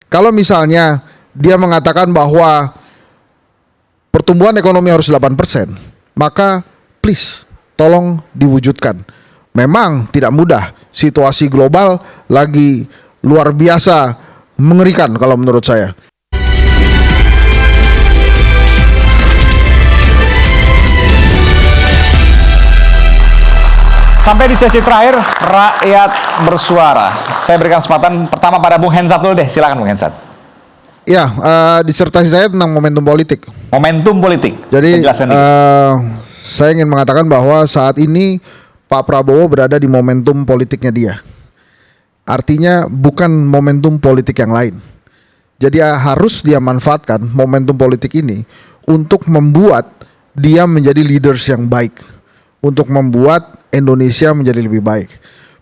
Kalau misalnya dia mengatakan bahwa pertumbuhan ekonomi harus 8%, maka please tolong diwujudkan. Memang tidak mudah, situasi global lagi luar biasa mengerikan kalau menurut saya. Sampai di sesi terakhir, rakyat bersuara. Saya berikan kesempatan pertama pada Bung Hensat dulu deh. Silakan Bung Hensat. Ya, disertasi saya tentang momentum politik. Momentum politik. Jadi saya ingin mengatakan bahwa saat ini Pak Prabowo berada di momentum politiknya dia. Artinya bukan momentum politik yang lain. Jadi harus dia manfaatkan momentum politik ini untuk membuat dia menjadi leaders yang baik, untuk membuat Indonesia menjadi lebih baik.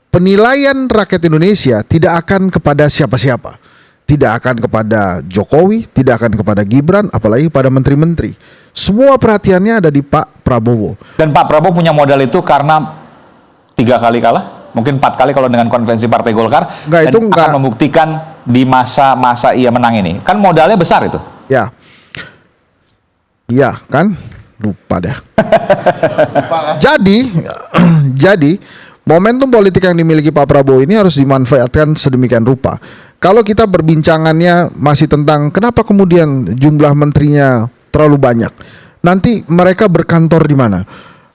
Penilaian rakyat Indonesia tidak akan kepada siapa-siapa, tidak akan kepada Jokowi, tidak akan kepada Gibran, apalagi pada menteri-menteri. Semua perhatiannya ada di Pak Prabowo. Dan Pak Prabowo punya modal itu karena 3 kali kalah, mungkin 4 kali kalau dengan konvensi Partai Golkar. Enggak, itu enggak. Akan membuktikan di masa-masa ia menang ini. Kan modalnya besar itu. Ya, iya kan? Lupa deh. Jadi momentum politik yang dimiliki Pak Prabowo ini harus dimanfaatkan sedemikian rupa. Kalau kita berbincangannya masih tentang kenapa kemudian jumlah menterinya terlalu banyak, nanti mereka berkantor di mana?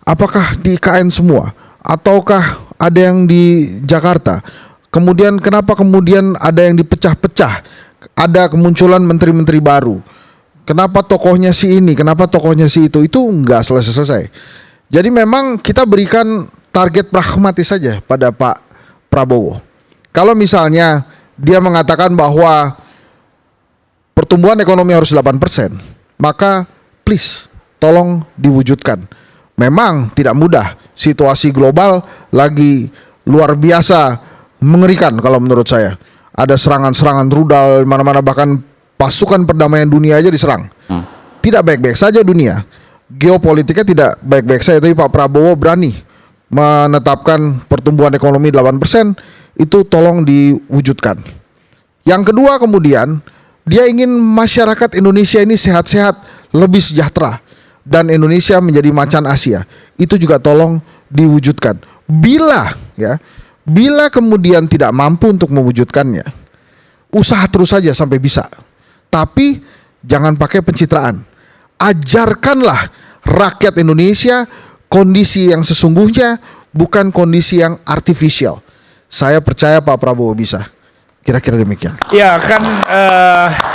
Apakah di IKN semua? Ataukah ada yang di Jakarta? Kemudian kenapa kemudian ada yang dipecah-pecah? Ada kemunculan menteri-menteri baru. Kenapa tokohnya si ini, kenapa tokohnya si itu nggak selesai-selesai. Jadi memang kita berikan target pragmatis saja pada Pak Prabowo. Kalau misalnya dia mengatakan bahwa pertumbuhan ekonomi harus 8%, maka please tolong diwujudkan. Memang tidak mudah, situasi global lagi luar biasa mengerikan kalau menurut saya. Ada serangan-serangan rudal mana-mana, bahkan pasukan perdamaian dunia aja diserang. Tidak baik-baik saja dunia. Geopolitiknya tidak baik-baik saja, tapi Pak Prabowo berani menetapkan pertumbuhan ekonomi 8%, itu tolong diwujudkan. Yang kedua kemudian, dia ingin masyarakat Indonesia ini sehat-sehat, lebih sejahtera, dan Indonesia menjadi macan Asia. Itu juga tolong diwujudkan. Bila kemudian tidak mampu untuk mewujudkannya, usaha terus saja sampai bisa. Tapi jangan pakai pencitraan. Ajarkanlah rakyat Indonesia kondisi yang sesungguhnya, bukan kondisi yang artifisial. Saya percaya Pak Prabowo bisa. Kira-kira demikian. Ya kan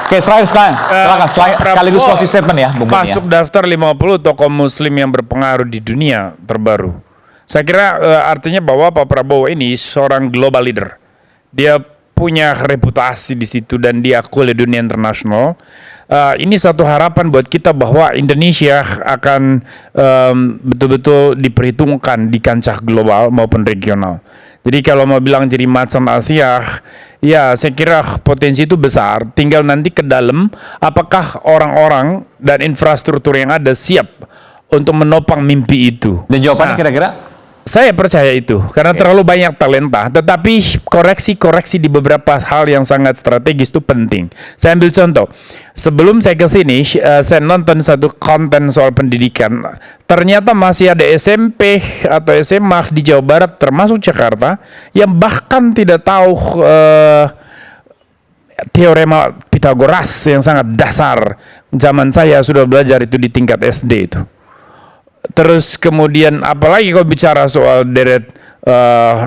Oke, silakan sekaligus closing statement ya, Bung Beni, masuk daftar 50 tokoh muslim yang berpengaruh di dunia terbaru. Saya kira artinya bahwa Pak Prabowo ini seorang global leader. Dia punya reputasi di situ dan diakui oleh dunia internasional. Ini satu harapan buat kita bahwa Indonesia akan betul-betul diperhitungkan di kancah global maupun regional. Jadi kalau mau bilang jadi macan Asia, ya saya kira potensi itu besar. Tinggal nanti ke dalam, apakah orang-orang dan infrastruktur yang ada siap untuk menopang mimpi itu. Dan jawabannya kira-kira? Saya percaya itu, karena terlalu banyak talenta. Tetapi koreksi-koreksi di beberapa hal yang sangat strategis itu penting. Saya ambil contoh. Sebelum saya ke sini, saya nonton satu konten soal pendidikan. Ternyata masih ada SMP atau SMA di Jawa Barat, termasuk Jakarta, yang bahkan tidak tahu teorema Pitagoras yang sangat dasar. Zaman saya sudah belajar itu di tingkat SD itu. Terus kemudian apalagi kalau bicara soal deret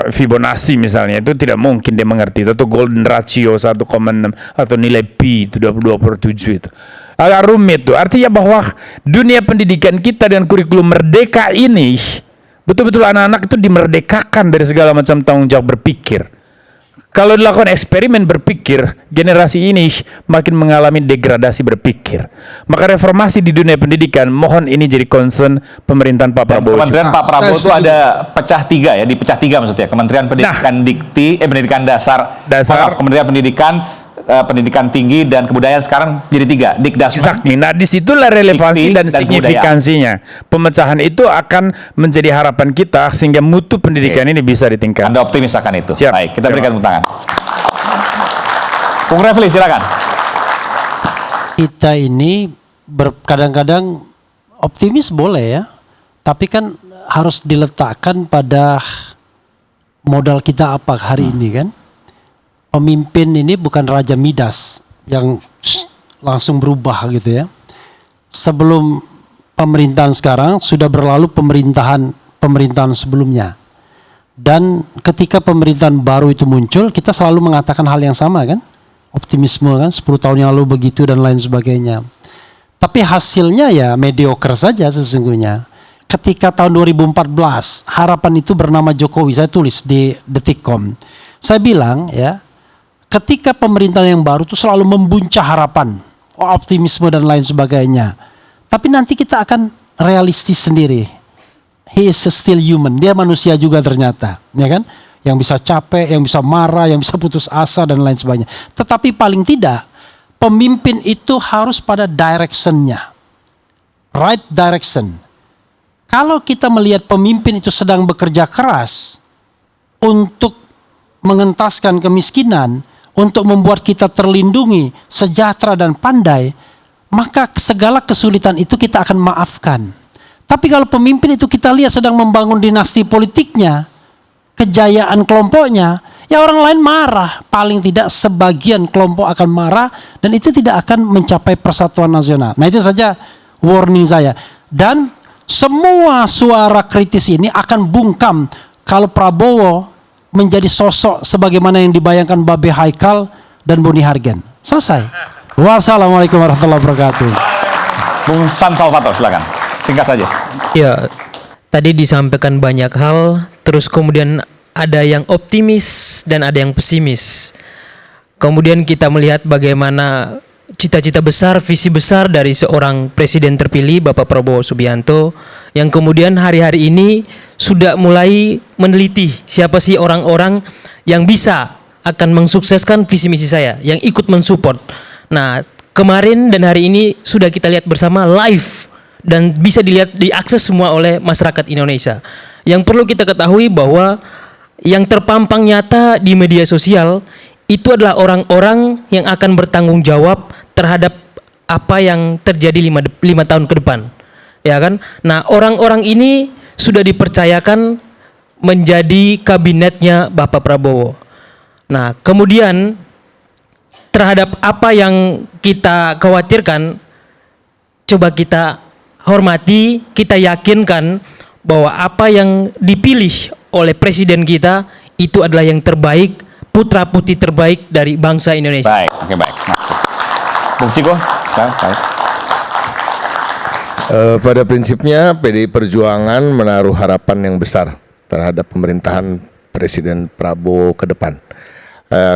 Fibonacci misalnya, itu tidak mungkin dia mengerti. Atau golden ratio 1,6 atau nilai pi itu 27 itu. Agak rumit tuh. Artinya bahwa dunia pendidikan kita dengan kurikulum merdeka ini betul-betul anak-anak itu dimerdekakan dari segala macam tanggung jawab berpikir. Kalau dilakukan eksperimen berpikir, generasi ini makin mengalami degradasi berpikir. Maka reformasi di dunia pendidikan, mohon ini jadi concern pemerintahan Pak Prabowo. Kementerian Pak Prabowo itu ada pecah 3 ya, dipecah 3 maksudnya. Kementerian Pendidikan Pendidikan Dasar. Kementerian Pendidikan Tinggi dan Kebudayaan sekarang jadi 3, Dikdasmen. Exactly. Nah, disitulah relevansi dan signifikansinya. Pemecahan itu akan menjadi harapan kita sehingga mutu pendidikan ini bisa ditingkatkan. Anda optimis akan itu. Siap. Baik, kita berikan tepuk tangan. Bung Refli, silakan. Kita ini kadang-kadang optimis boleh ya, tapi kan harus diletakkan pada modal kita apa hari ini kan. Pemimpin ini bukan Raja Midas yang langsung berubah gitu ya. Sebelum pemerintahan sekarang sudah berlalu pemerintahan sebelumnya. Dan ketika pemerintahan baru itu muncul, kita selalu mengatakan hal yang sama kan. Optimisme kan, 10 tahun yang lalu begitu dan lain sebagainya. Tapi hasilnya ya mediocre saja sesungguhnya. Ketika tahun 2014 harapan itu bernama Jokowi, saya tulis di Detikcom. Saya bilang ya, ketika pemerintahan yang baru itu selalu membuncah harapan, optimisme dan lain sebagainya. Tapi nanti kita akan realistis sendiri. He is still human, dia manusia juga ternyata, ya kan? Yang bisa capek, yang bisa marah, yang bisa putus asa dan lain sebagainya. Tetapi paling tidak pemimpin itu harus pada directionnya, right direction. Kalau kita melihat pemimpin itu sedang bekerja keras untuk mengentaskan kemiskinan, untuk membuat kita terlindungi, sejahtera dan pandai, maka segala kesulitan itu kita akan maafkan. Tapi kalau pemimpin itu kita lihat sedang membangun dinasti politiknya, kejayaan kelompoknya, ya orang lain marah. Paling tidak sebagian kelompok akan marah dan itu tidak akan mencapai persatuan nasional. Nah itu saja warning saya. Dan semua suara kritis ini akan bungkam kalau Prabowo menjadi sosok sebagaimana yang dibayangkan Babe Haikal dan Boni Hargen. Selesai. Wassalamualaikum warahmatullahi wabarakatuh. Bung San Salvator, silakan. Singkat saja. Ya, tadi disampaikan banyak hal, terus kemudian ada yang optimis dan ada yang pesimis. Kemudian kita melihat bagaimana cita-cita besar, visi besar dari seorang presiden terpilih, Bapak Prabowo Subianto, yang kemudian hari-hari ini sudah mulai meneliti siapa sih orang-orang yang bisa akan mensukseskan visi misi saya, yang ikut mensupport. Nah, kemarin dan hari ini sudah kita lihat bersama live dan bisa dilihat, diakses semua oleh masyarakat Indonesia. Yang perlu kita ketahui bahwa yang terpampang nyata di media sosial itu adalah orang-orang yang akan bertanggung jawab terhadap apa yang terjadi 5 tahun ke depan. Ya kan? Nah, orang-orang ini sudah dipercayakan menjadi kabinetnya Bapak Prabowo. Nah, kemudian terhadap apa yang kita khawatirkan, coba kita hormati, kita yakinkan bahwa apa yang dipilih oleh presiden kita itu adalah yang terbaik, putra-putri terbaik dari bangsa Indonesia. Baik, oke, baik. Bung Ciko, baik. Pada prinsipnya PDI Perjuangan menaruh harapan yang besar terhadap pemerintahan Presiden Prabowo ke depan.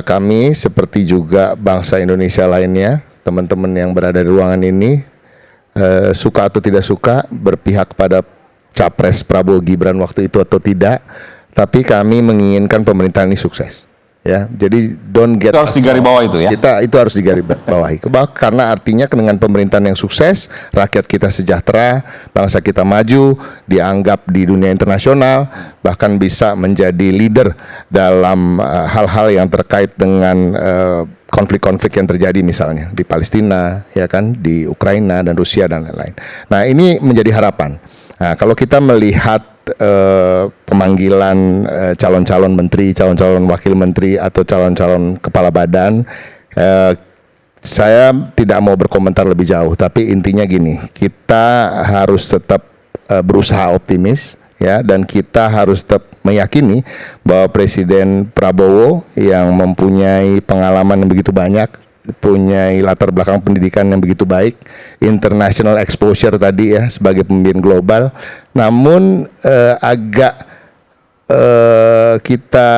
Kami seperti juga bangsa Indonesia lainnya, teman-teman yang berada di ruangan ini, suka atau tidak suka berpihak pada Capres Prabowo Gibran waktu itu atau tidak, tapi kami menginginkan pemerintahan ini sukses. Ya, jadi don't get itu harus digarisbawahi itu ya. Itu harus digarisbawahi. Karena artinya dengan pemerintahan yang sukses, rakyat kita sejahtera, bangsa kita maju, dianggap di dunia internasional, bahkan bisa menjadi leader dalam hal-hal yang terkait dengan konflik-konflik yang terjadi misalnya di Palestina, ya kan, di Ukraina dan Rusia dan lain-lain. Nah, ini menjadi harapan. Nah, kalau kita melihat pemanggilan calon-calon menteri, calon-calon wakil menteri atau calon-calon kepala badan, saya tidak mau berkomentar lebih jauh, tapi intinya gini, kita harus tetap berusaha optimis, ya, dan kita harus tetap meyakini bahwa Presiden Prabowo yang mempunyai pengalaman yang begitu banyak, punya latar belakang pendidikan yang begitu baik, international exposure tadi ya sebagai pemimpin global, namun agak kita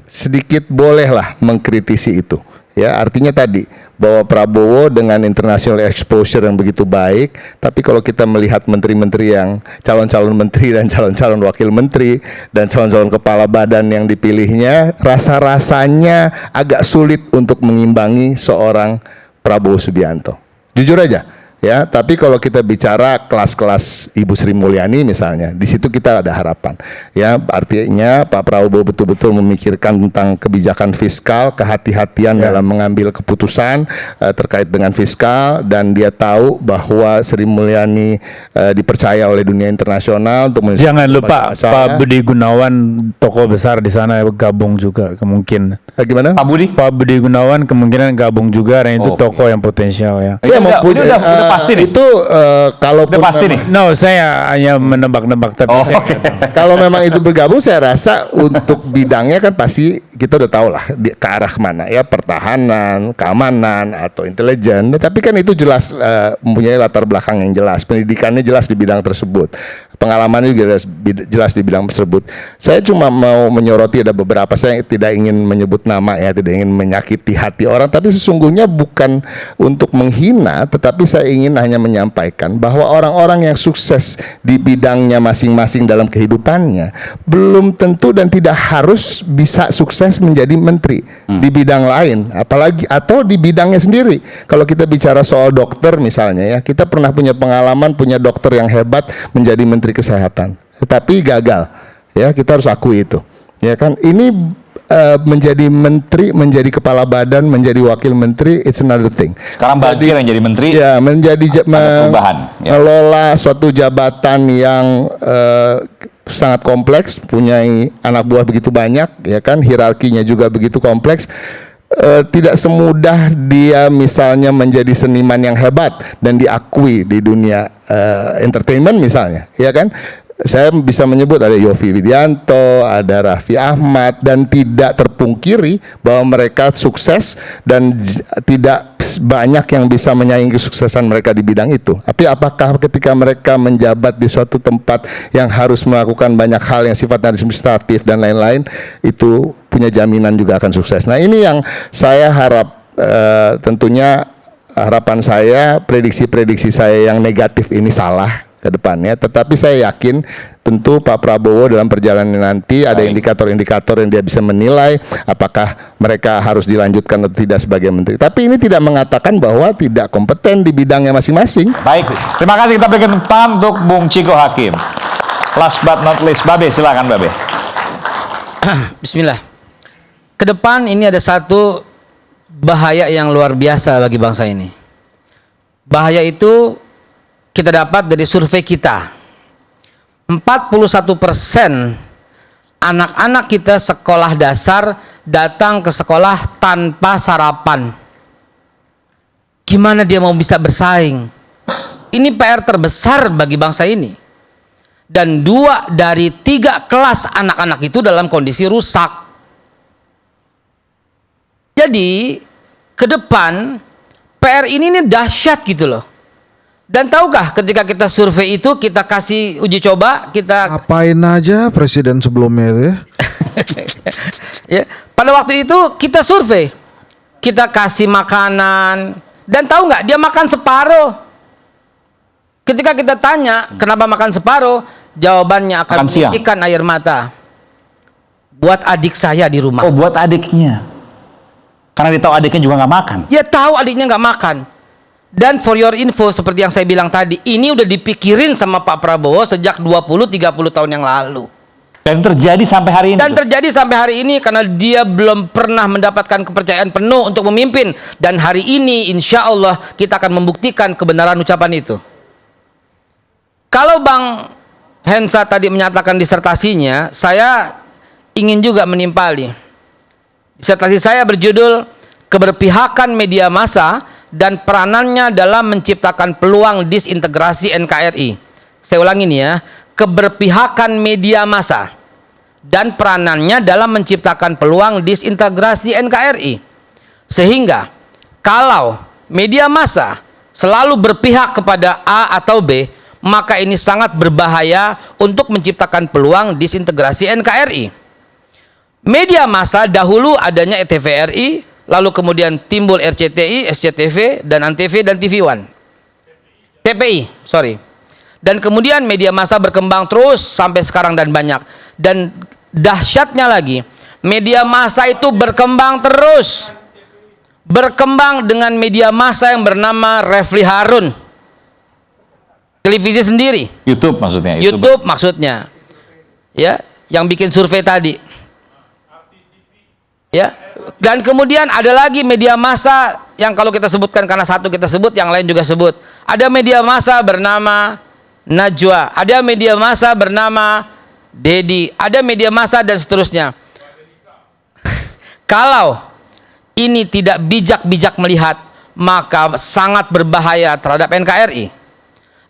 sedikit bolehlah mengkritisi itu. Ya, artinya tadi bahwa Prabowo dengan international exposure yang begitu baik, tapi kalau kita melihat menteri-menteri yang calon-calon menteri dan calon-calon wakil menteri dan calon-calon kepala badan yang dipilihnya, rasa-rasanya agak sulit untuk mengimbangi seorang Prabowo Subianto. Jujur aja, Ya, tapi kalau kita bicara kelas-kelas Ibu Sri Mulyani misalnya, di situ kita ada harapan. Ya, artinya Pak Prabowo betul-betul memikirkan tentang kebijakan fiskal, kehati-hatian dalam mengambil keputusan terkait dengan fiskal, dan dia tahu bahwa Sri Mulyani dipercaya oleh dunia internasional untuk Jangan lupa Pak Budi Gunawan, tokoh besar di sana, gabung juga kemungkinan. Gimana? Pak Budi? Pak Budi Gunawan kemungkinan gabung juga, dan itu tokoh yang potensial ya. Ya, Ini udah pasti nih. Itu kalaupun Udah pasti memang- nih. No, saya hanya menebak-nebak, tapi Oh, saya oke. kalau memang itu bergabung, saya rasa untuk bidangnya kan pasti kita udah tahu lah ke arah kemana ya, pertahanan, keamanan atau intelijen. Tapi kan itu jelas mempunyai latar belakang yang jelas, pendidikannya jelas di bidang tersebut, pengalamannya juga jelas di bidang tersebut. Saya cuma mau menyoroti ada beberapa, saya tidak ingin menyebut nama ya, tidak ingin menyakiti hati orang, tapi sesungguhnya bukan untuk menghina, tetapi saya ingin hanya menyampaikan bahwa orang-orang yang sukses di bidangnya masing-masing dalam kehidupannya belum tentu dan tidak harus bisa sukses menjadi menteri di bidang lain, apalagi atau di bidangnya sendiri. Kalau kita bicara soal dokter misalnya ya, kita pernah punya pengalaman punya dokter yang hebat menjadi menteri kesehatan, tetapi gagal. Ya, kita harus akui itu. Ya kan, ini menjadi menteri, menjadi kepala badan, menjadi wakil menteri, it's another thing. Sekarang Bagir yang jadi menteri. Ya, menjadi ada perubahan, ya. mengelola suatu jabatan yang sangat kompleks, punya anak buah begitu banyak, ya kan, hierarkinya juga begitu kompleks. Tidak semudah dia misalnya menjadi seniman yang hebat dan diakui di dunia entertainment misalnya, ya kan. Saya bisa menyebut ada Yovie Widianto, ada Raffi Ahmad, dan tidak terpungkiri bahwa mereka sukses dan tidak banyak yang bisa menyaingi kesuksesan mereka di bidang itu. Tapi apakah ketika mereka menjabat di suatu tempat yang harus melakukan banyak hal yang sifatnya administratif dan lain-lain, itu punya jaminan juga akan sukses. Nah, ini yang saya harap, tentunya harapan saya, prediksi-prediksi saya yang negatif ini salah ke depannya, tetapi saya yakin tentu Pak Prabowo dalam perjalanan nanti ada indikator-indikator yang dia bisa menilai apakah mereka harus dilanjutkan atau tidak sebagai menteri. Tapi ini tidak mengatakan bahwa tidak kompeten di bidangnya masing-masing. Baik, terima kasih, kita berikan tempat untuk Bung Ciko Hakim. Last but not least, Babe, silakan Babe. Bismillah. Ke depan ini ada satu bahaya yang luar biasa bagi bangsa ini. Bahaya itu kita dapat dari survei kita. 41% anak-anak kita sekolah dasar datang ke sekolah tanpa sarapan. Gimana dia mau bisa bersaing? Ini PR terbesar bagi bangsa ini. Dan 2 dari 3 kelas anak-anak itu dalam kondisi rusak. Jadi ke depan PR ini dahsyat gitu loh. Dan tahukah ketika kita survei itu, kita kasih uji coba, kita Apain aja presiden sebelumnya itu ya? ya, pada waktu itu kita survei, kita kasih makanan, dan tahu nggak, dia makan separuh. Ketika kita tanya kenapa makan separuh, jawabannya akan menitikkan air mata. Buat adik saya di rumah. Oh, buat adiknya. Karena dia tahu adiknya juga nggak makan. Ya tahu adiknya nggak makan. Dan for your info, seperti yang saya bilang tadi, ini udah dipikirin sama Pak Prabowo sejak 20-30 tahun yang lalu. Dan terjadi sampai hari ini. Dan terjadi sampai hari ini karena dia belum pernah mendapatkan kepercayaan penuh untuk memimpin. Dan hari ini insya Allah kita akan membuktikan kebenaran ucapan itu. Kalau Bang Hensa tadi menyatakan disertasinya, saya ingin juga menimpali. Disertasi saya berjudul Keberpihakan Media Massa dan peranannya dalam menciptakan peluang disintegrasi NKRI. Saya ulangi nih ya, keberpihakan media massa dan peranannya dalam menciptakan peluang disintegrasi NKRI. Sehingga kalau media massa selalu berpihak kepada A atau B, maka ini sangat berbahaya untuk menciptakan peluang disintegrasi NKRI. Media massa dahulu adanya TVRI, lalu kemudian timbul RCTI, SCTV, dan Antv dan TV One. TPI, sorry. Dan kemudian media massa berkembang terus sampai sekarang dan banyak. Dan dahsyatnya lagi, media massa itu berkembang terus. Berkembang dengan media massa yang bernama Refli Harun. Televisi sendiri. YouTube maksudnya. YouTube maksudnya. Ya, yang bikin survei tadi. Ya. Dan kemudian ada lagi media massa yang kalau kita sebutkan karena satu kita sebut, yang lain juga sebut. Ada media massa bernama Najwa, ada media massa bernama Dedi, ada media massa dan seterusnya. Kalau ini tidak bijak-bijak melihat, maka sangat berbahaya terhadap NKRI.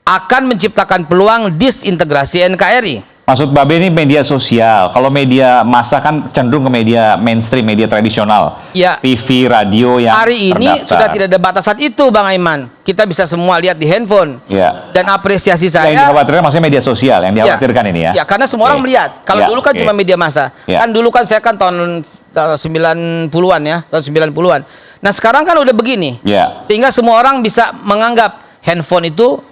Akan menciptakan peluang disintegrasi NKRI. Maksud Babe ini media sosial. Kalau media massa kan cenderung ke media mainstream, media tradisional. Ya. TV, radio yang Hari ini terdaftar. sudah tidak ada batasan itu, Bang Aiman. Kita bisa semua lihat di handphone. Ya. Dan apresiasi Yang saya. dikhawatirkan maksudnya media sosial yang dikhawatirkan ini ya. Ya, karena semua orang Oke. melihat. Kalau Ya, dulu kan oke. cuma media massa. Ya. Kan dulu kan saya kan tahun 90-an ya, tahun 90-an. Nah, sekarang kan udah begini. Ya. Sehingga semua orang bisa menganggap handphone itu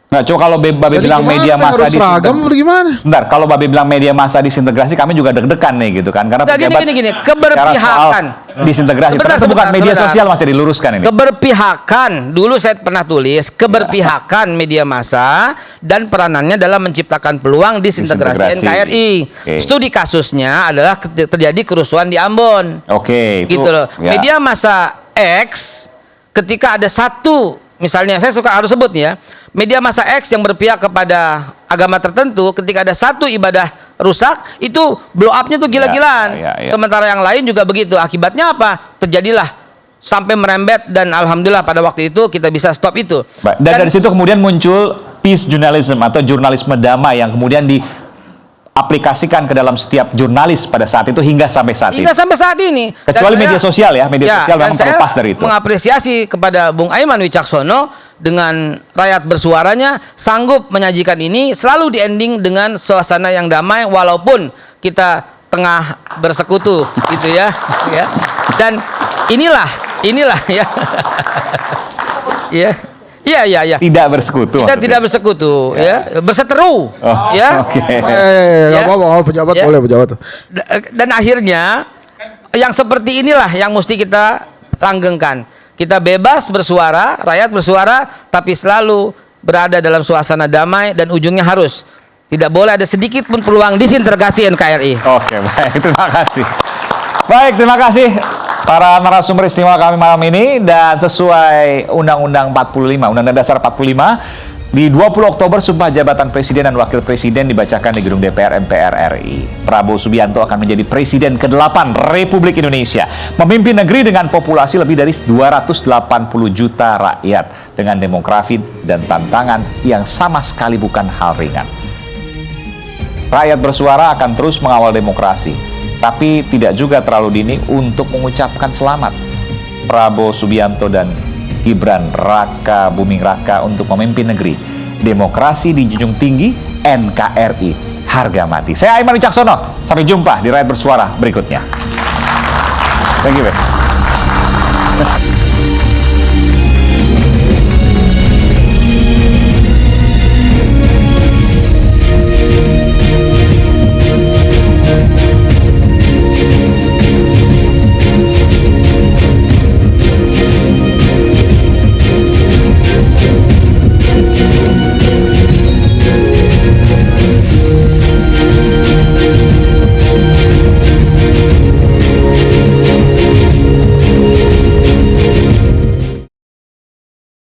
Nggak, coba kalau Babe Jadi bilang gimana, media Bang? massa harus seragam atau gimana? Bentar, kalau Babe bilang media massa disintegrasi, kami juga deg-degan nih gitu kan, karena Nggak, pejabat gini, bicara keberpihakan. soal disintegrasi. Sebentar, Ternyata bukan sebentar, media sebentar. sosial, masih diluruskan ini. keberpihakan. Dulu saya pernah tulis keberpihakan media massa dan peranannya dalam menciptakan peluang disintegrasi Disintegrasi. NKRI. Oke. Studi kasusnya adalah terjadi kerusuhan di Ambon. Oke, itu Gitu loh. ya. Media massa X ketika ada satu, misalnya saya suka harus sebut nih ya, media massa X yang berpihak kepada agama tertentu, ketika ada satu ibadah rusak, itu blow up-nya tuh gila-gilaan. Ya. Sementara yang lain juga begitu. Akibatnya apa? Terjadilah sampai merembet, dan alhamdulillah pada waktu itu kita bisa stop itu. Baik, dan dari situ kemudian muncul peace journalism atau jurnalisme damai yang kemudian diaplikasikan ke dalam setiap jurnalis pada saat itu hingga sampai saat hingga ini. sampai saat ini. Kecuali Dan media sosial ya, media sosial dan memang saya terlepas dari itu. mengapresiasi kepada Bung Aiman Wicaksono dengan rakyat bersuaranya sanggup menyajikan ini, selalu di ending dengan suasana yang damai walaupun kita tengah bersekutu gitu ya. Dan inilah ya. Ya. Tidak bersekutu. Kita maksudnya. tidak bersekutu ya, berseteru ya. Oke. Nggak apa-apa, pejabat Ya. boleh pejabat. Dan akhirnya yang seperti inilah yang mesti kita langgengkan. Kita bebas bersuara, rakyat bersuara, tapi selalu berada dalam suasana damai, dan ujungnya harus tidak boleh ada sedikit pun peluang disintegrasi NKRI. Oke, baik, terima kasih. Baik, terima kasih para narasumber istimewa kami malam ini, dan sesuai Undang-Undang 45, Undang-Undang Dasar 45, di 20 Oktober Sumpah Jabatan Presiden dan Wakil Presiden dibacakan di Gedung DPR MPR RI. Prabowo Subianto akan menjadi Presiden ke-8 Republik Indonesia, memimpin negeri dengan populasi lebih dari 280 juta rakyat, dengan demografi dan tantangan yang sama sekali bukan hal ringan. Rakyat bersuara akan terus mengawal demokrasi, tapi tidak juga terlalu dini untuk mengucapkan selamat Prabowo Subianto dan Gibran Raka Buming Raka untuk memimpin negeri. Demokrasi dijunjung tinggi, NKRI harga mati. Saya Aiman Wicaksono, sampai jumpa di Rakyat Bersuara berikutnya. Thank you, man.